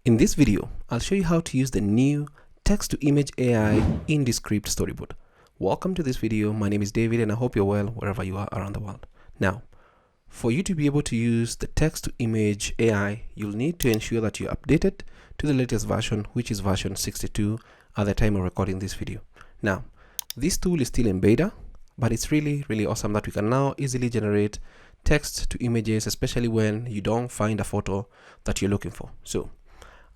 In this video, I'll show you how to use the new text-to-image AI in Descript Storyboard. Welcome to this video. My name is David and I hope you're well wherever you are around the world. Now, for you to be able to use the text-to-image AI, you'll need to ensure that you're updated to the latest version, which is version 62 at the time of recording this video. Now, this tool is still in beta, but it's really awesome that we can now easily generate text to images, especially when you don't find a photo that you're looking for. So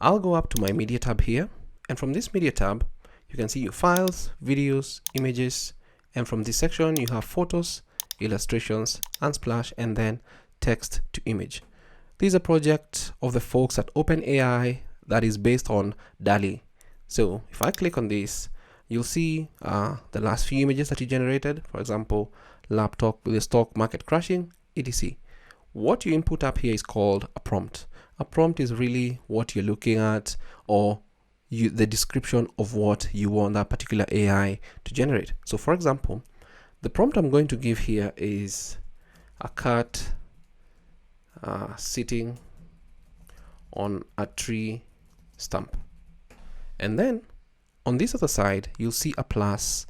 I'll go up to my media tab here, and from this media tab you can see your files, videos, images, and from this section you have photos, illustrations, Unsplash, and then text to image. This is a project of the folks at OpenAI that is based on DALL-E. So if I click on this, you'll see the last few images that you generated, for example, laptop with the stock market crashing, etc. What you input up here is called a prompt. A prompt is really what you're looking at, or the description of what you want that particular AI to generate. So for example, the prompt I'm going to give here is a cat sitting on a tree stump. And then on this other side, you'll see a plus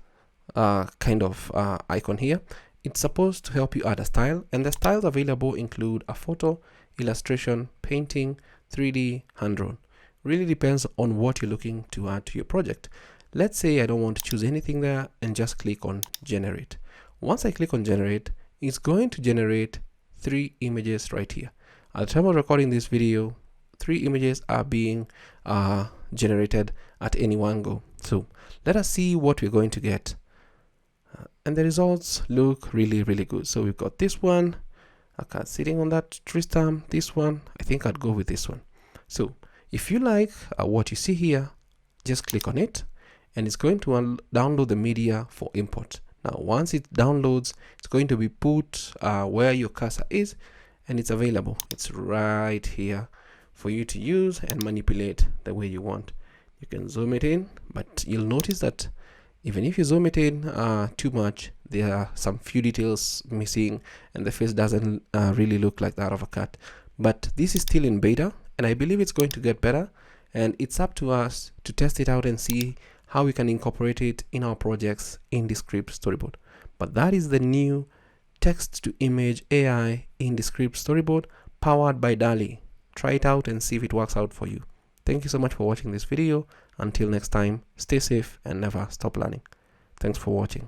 kind of icon here. It's supposed to help you add a style, and the styles available include a photo, illustration, painting, 3D, hand-drawn. Really depends on what you're looking to add to your project. Let's say I don't want to choose anything there and just click on generate. Once I click on generate, it's going to generate 3 images right here. At the time of recording this video, 3 images are being generated at any one go. So let us see what we're going to get. And the results look really good. So we've got this one, a cat sitting on that tree stump. This one, I think I'd go with this one. So if you like what you see here, just click on it and it's going to download the media for import. Now once it downloads, it's going to be put where your cursor is, and it's available. It's right here for you to use and manipulate the way you want. You can zoom it in, but you'll notice that even if you zoom it in too much, there are some few details missing and the face doesn't really look like that of a cat. But this is still in beta and I believe it's going to get better, and it's up to us to test it out and see how we can incorporate it in our projects in Descript Storyboard. But that is the new text to image AI in Descript Storyboard powered by DALL-E. Try it out and see if it works out for you. Thank you so much for watching this video. Until next time, stay safe and never stop learning. Thanks for watching.